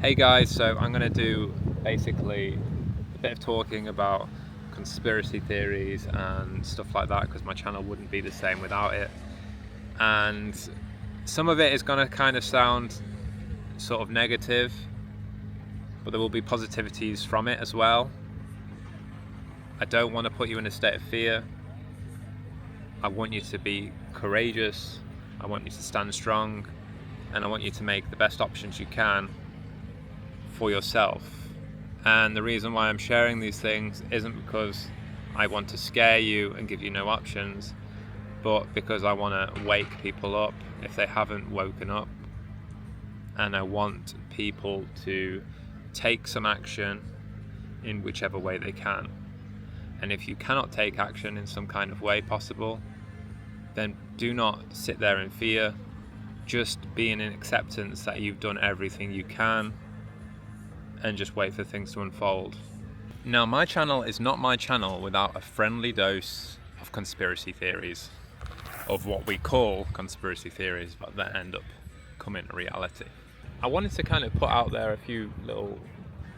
Hey guys, so I'm going to do basically a bit of talking about conspiracy theories and stuff like that because my channel wouldn't be the same without it. And some of it is going to kind of sound sort of negative, but there will be positivities from it as well. I don't want to put you in a state of fear. I want you to be courageous. I want you to stand strong, and I want you to make the best options you can for yourself. And the reason why I'm sharing these things isn't because I want to scare you and give you no options, but because I want to wake people up if they haven't woken up, and I want people to take some action in whichever way they can. And if you cannot take action in some kind of way possible, then do not sit there in fear. Just be in an acceptance that you've done everything you can and just wait for things to unfold. Now, my channel is not my channel without a friendly dose of conspiracy theories, of what we call conspiracy theories, but that end up coming to reality. I wanted to kind of put out there a few little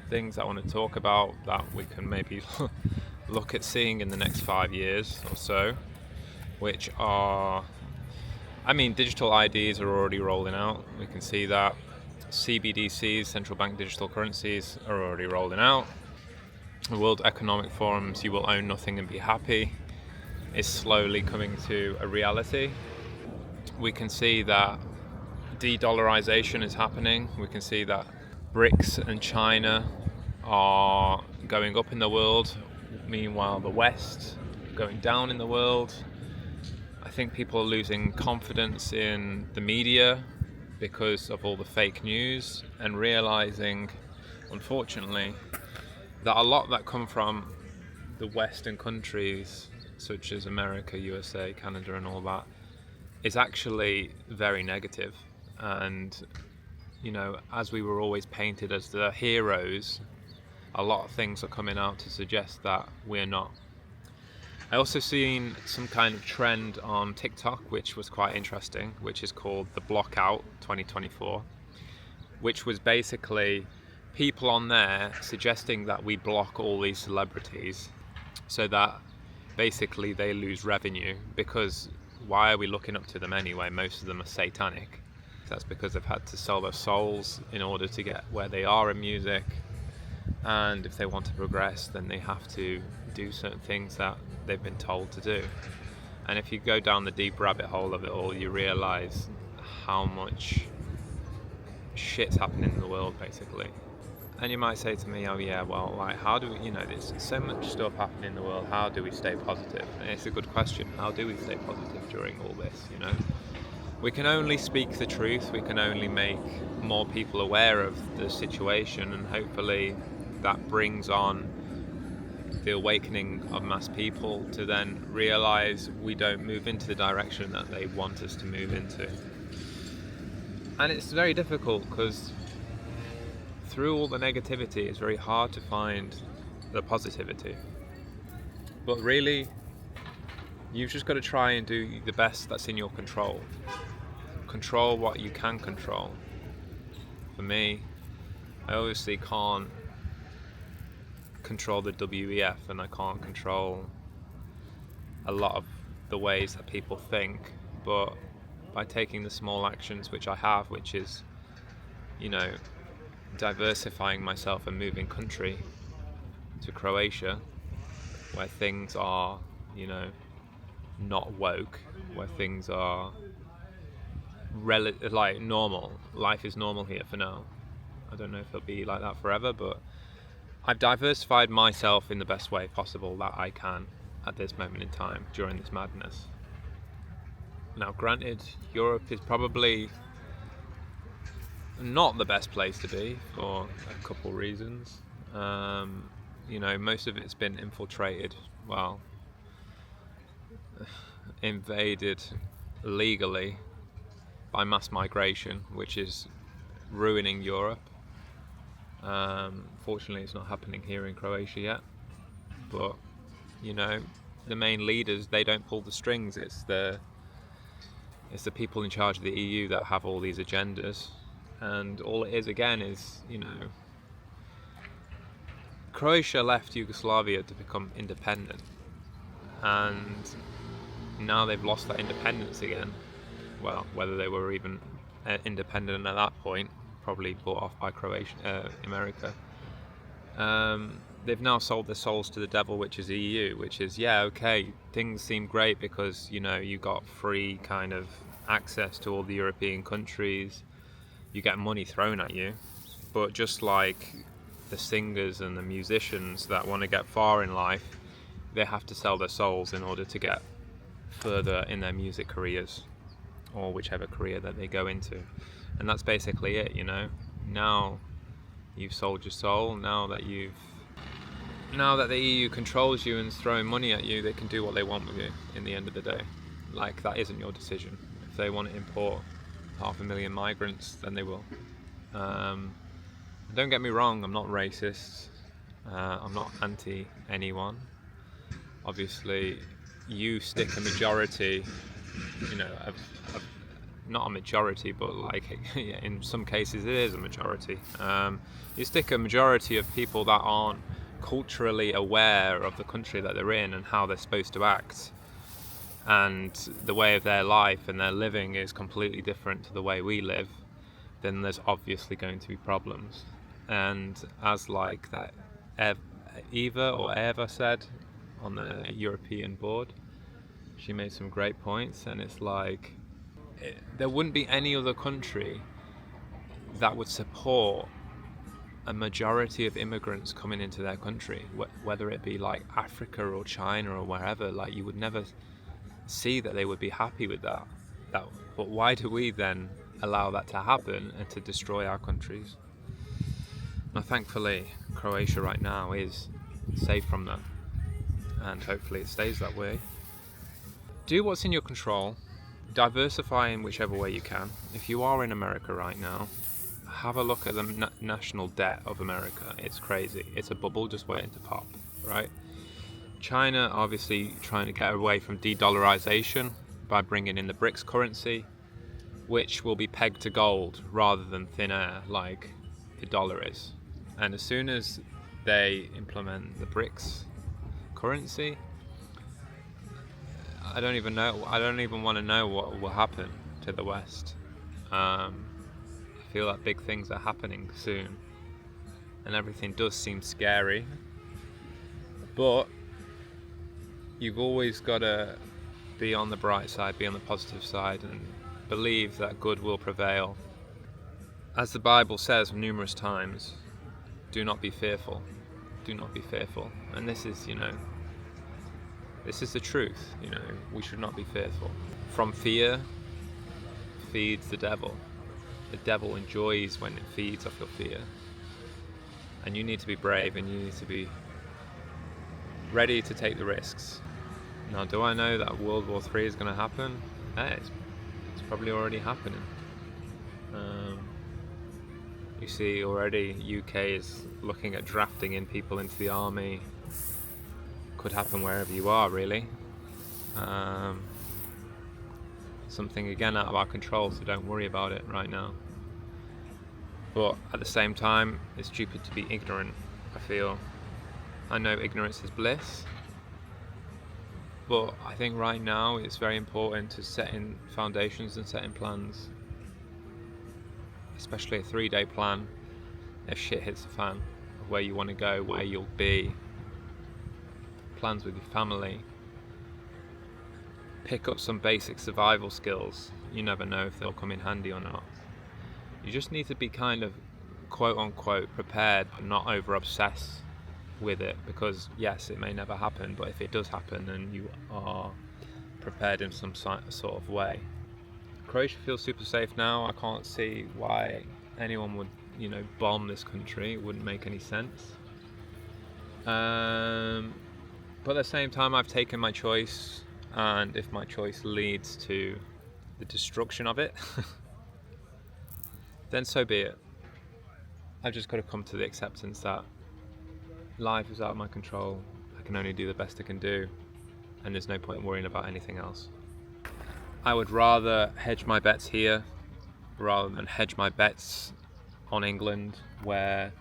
things I want to talk about that we can maybe look at seeing in the next 5 years or so, which are, digital IDs are already rolling out. We can see that. CBDCs, central bank digital currencies, are already rolling out. The World Economic Forum's "you will own nothing and be happy" is slowly coming to a reality. We can see that de-dollarization is happening. We can see that BRICS and China are going up in the world, meanwhile the West going down in the world. I think people are losing confidence in the media because of all the fake news, and realizing, unfortunately, that a lot that come from the Western countries, such as America, USA, Canada, and all that, is actually very negative. And, as we were always painted as the heroes, a lot of things are coming out to suggest that we're not. I also seen some kind of trend on Tik Tok, which was quite interesting, which is called the Blockout 2024, which was basically people on there suggesting that we block all these celebrities so that basically they lose revenue, because why are we looking up to them anyway? Most of them are satanic. That's because they've had to sell their souls in order to get where they are in music, and if they want to progress, then they have to do certain things that they've been told to do. And if you go down the deep rabbit hole of it all, you realize how much shit's happening in the world, basically. And you might say to me, oh yeah, well, like, how do we, there's so much stuff happening in the world, how do we stay positive? And it's a good question. How do we stay positive during all this? We can only speak the truth. We can only make more people aware of the situation, and hopefully that brings on the awakening of mass people to then realize we don't move into the direction that they want us to move into. And it's very difficult because through all the negativity, it's very hard to find the positivity. But really, you've just got to try and do the best that's in your control. Control what you can control. For me, I obviously can't control the WEF, and I can't control a lot of the ways that people think, but by taking the small actions which I have, which is diversifying myself and moving country to Croatia, where things are not woke, where things are like normal. Life is normal here for now. I don't know if it'll be like that forever, but I've diversified myself in the best way possible that I can at this moment in time during this madness. Now, granted, Europe is probably not the best place to be for a couple reasons. Most of it's been infiltrated, invaded illegally by mass migration, which is ruining Europe. Fortunately, it's not happening here in Croatia yet, but the main leaders, they don't pull the strings. It's the people in charge of the EU that have all these agendas, And all it is again is, Croatia left Yugoslavia to become independent, and now they've lost that independence again. Well, whether they were even independent at that point, probably bought off by America. They've now sold their souls to the devil, which is EU, which is, okay, things seem great because, you got free kind of access to all the European countries, you get money thrown at you, but just like the singers and the musicians that want to get far in life, they have to sell their souls in order to get further in their music careers, or whichever career that they go into. And that's basically it, Now you've sold your soul, now that the EU controls you and is throwing money at you, they can do what they want with you in the end of the day. Like, that isn't your decision. If they want to import 500,000 migrants, then they will. Don't get me wrong, I'm not racist, I'm not anti anyone. Obviously, you stick a majority, not a majority, but like in some cases it is a majority. You stick a majority of people that aren't culturally aware of the country that they're in and how they're supposed to act, and the way of their life and their living is completely different to the way we live, then there's obviously going to be problems. And as like that Eva said on the European board, she made some great points, and it's like there wouldn't be any other country that would support a majority of immigrants coming into their country, whether it be like Africa or China or wherever. Like, you would never see that they would be happy with that. But why do we then allow that to happen and to destroy our countries? Now, thankfully, Croatia right now is safe from that, and hopefully it stays that way. Do what's in your control. Diversify in whichever way you can. If you are in America right now, have a look at the national debt of America. It's crazy. It's a bubble just waiting to pop, right? China obviously trying to get away from de-dollarization by bringing in the BRICS currency, which will be pegged to gold rather than thin air like the dollar is. And as soon as they implement the BRICS currency, I don't even want to know what will happen to the West. I feel that big things are happening soon, and everything does seem scary, but you've always got to be on the bright side, be on the positive side, and believe that good will prevail. As the Bible says numerous times, do not be fearful. Do not be fearful. And this is, this is the truth. We should not be fearful. From fear feeds the devil. The devil enjoys when it feeds off your fear. And you need to be brave, and you need to be ready to take the risks. Now, do I know that World War III is going to happen? It's probably already happening. You see already UK is looking at drafting in people into the army. Could happen wherever you are, really. Something again out of our control, so don't worry about it right now. But at the same time, it's stupid to be ignorant, I feel. I know ignorance is bliss, but I think right now it's very important to set in foundations and set in plans, especially a 3-day plan if shit hits the fan, of where you want to go, where you'll be, plans with your family. Pick up some basic survival skills. You never know if they'll come in handy or not. You just need to be kind of quote unquote prepared, but not over obsessed with it, because yes, it may never happen, but if it does happen, then you are prepared in some sort of way. Croatia feels super safe now. I can't see why anyone would, bomb this country. It wouldn't make any sense. But at the same time, I've taken my choice, and if my choice leads to the destruction of it, then so be it. I've just got to come to the acceptance that life is out of my control. I can only do the best I can do, and there's no point in worrying about anything else. I would rather hedge my bets here rather than hedge my bets on England, where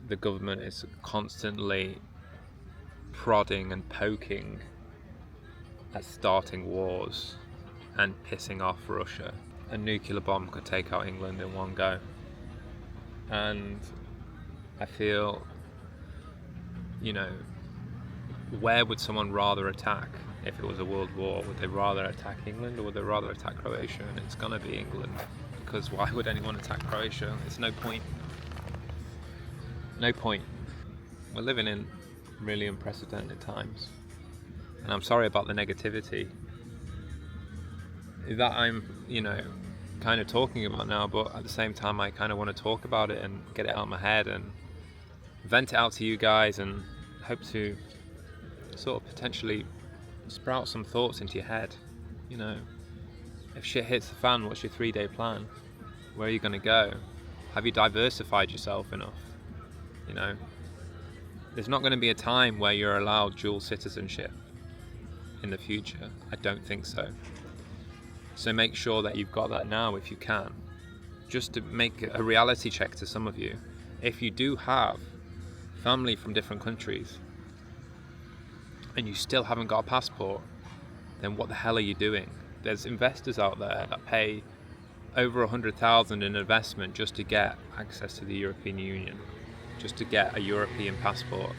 the government is constantly prodding and poking at starting wars and pissing off Russia. A nuclear bomb could take out England in one go. And I feel, where would someone rather attack if it was a world war? Would they rather attack England or would they rather attack Croatia? And it's gonna be England, because why would anyone attack Croatia? It's no point. No point. We're living in really unprecedented times. And I'm sorry about the negativity that I'm, kind of talking about now, but at the same time I kind of want to talk about it and get it out of my head and vent it out to you guys, and hope to sort of potentially sprout some thoughts into your head. If shit hits the fan, what's your 3-day plan? Where are you going to go? Have you diversified yourself enough? There's not going to be a time where you're allowed dual citizenship in the future. I don't think so. So make sure that you've got that now if you can. Just to make a reality check to some of you. If you do have family from different countries and you still haven't got a passport, then what the hell are you doing? There's investors out there that pay over 100,000 in investment just to get access to the European Union, just to get a European passport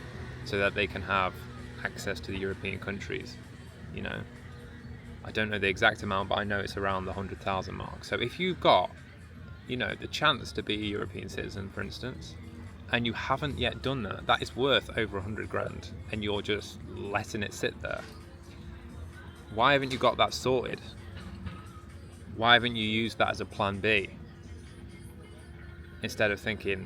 so that they can have access to the European countries. I don't know the exact amount, but I know it's around the 100,000 mark. So if you've got, the chance to be a European citizen, for instance, and you haven't yet done that, that is worth over 100 grand, and you're just letting it sit there. Why haven't you got that sorted? Why haven't you used that as a plan B? Instead of thinking,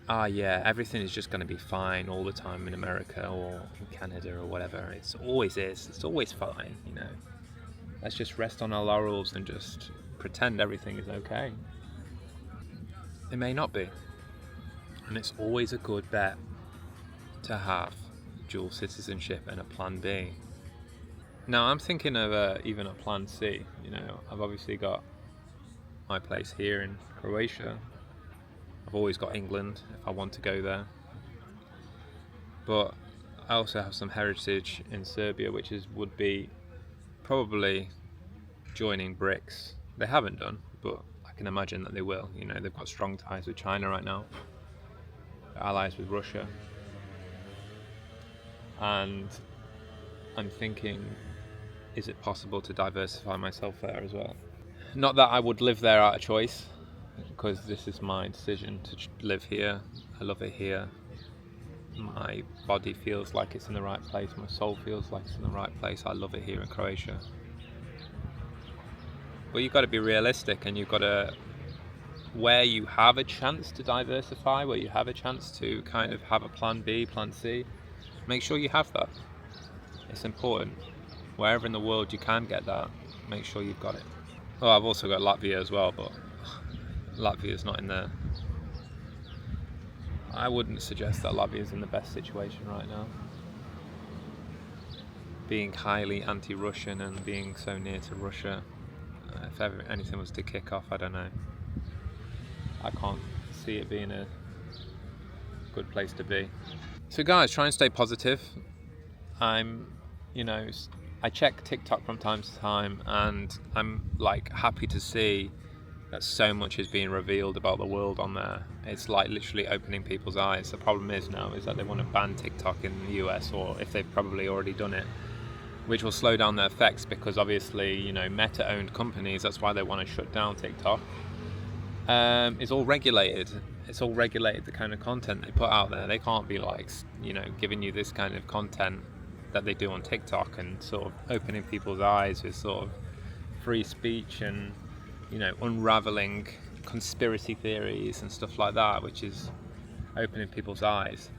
everything is just going to be fine all the time in America or in Canada or whatever. It always is. It's always fine, Let's just rest on our laurels and just pretend everything is okay. It may not be. And it's always a good bet to have dual citizenship and a plan B. Now I'm thinking of even a plan C. I've obviously got my place here in Croatia. I've always got England if I want to go there. But I also have some heritage in Serbia, which would be probably joining BRICS. They haven't done, but I can imagine that they will. They've got strong ties with China right now. They're allies with Russia. And I'm thinking, is it possible to diversify myself there as well? Not that I would live there out of choice, because this is my decision to live here. I love it here. My body feels like it's in the right place. My soul feels like it's in the right place. I love it here in Croatia. But you've got to be realistic, and you've got to, where you have a chance to diversify, where you have a chance to kind of have a plan B, plan C, make sure you have that. It's important. Wherever in the world you can get that, make sure you've got it. Oh, I've also got Latvia as well, but Latvia's not in there. I wouldn't suggest that Latvia's in the best situation right now. Being highly anti-Russian and being so near to Russia, if ever anything was to kick off, I don't know. I can't see it being a good place to be. So guys, try and stay positive. I check TikTok from time to time, and I'm happy to see that so much is being revealed about the world on there. It's literally opening people's eyes. The problem is now is that they want to ban TikTok in the US, or if they've probably already done it, which will slow down their effects, because obviously, Meta-owned companies, that's why they want to shut down TikTok. It's all regulated. It's all regulated, the kind of content they put out there. They can't be giving you this kind of content that they do on TikTok and sort of opening people's eyes with sort of free speech and, unraveling conspiracy theories and stuff like that, which is opening people's eyes.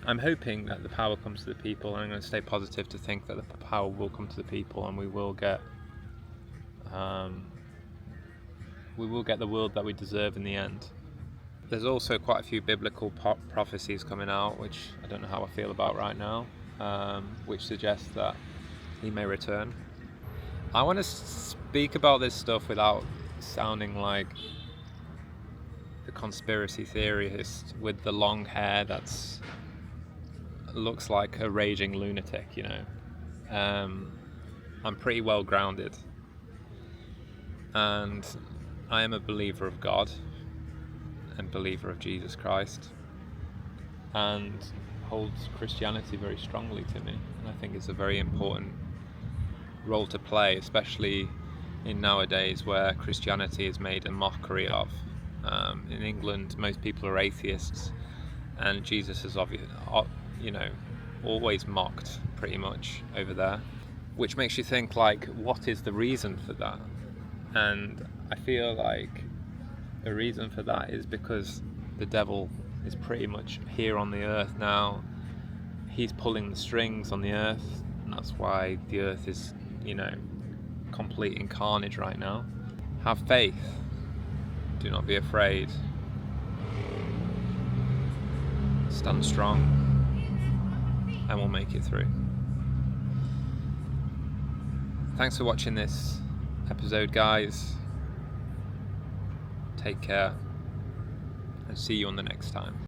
I'm hoping that the power comes to the people, and I'm going to stay positive to think that the power will come to the people, and we will get the world that we deserve in the end. There's also quite a few biblical prophecies coming out, which I don't know how I feel about right now, which suggests that he may return. I want to speak about this stuff without sounding like the conspiracy theorist with the long hair that's looks like a raging lunatic, you know. I'm pretty well grounded, and I am a believer of God and believer of Jesus Christ, and holds Christianity very strongly to me. And I think it's a very important role to play, especially in nowadays where Christianity is made a mockery of. In England, most people are atheists, and Jesus is always mocked pretty much over there, which makes you think, like, what is the reason for that? And I feel like the reason for that is because the devil is pretty much here on the earth now. He's pulling the strings on the earth, and that's why the earth is, complete in carnage right now. Have faith. Do not be afraid. Stand strong, and we'll make it through. Thanks for watching this episode, guys. Take care, and see you on the next time.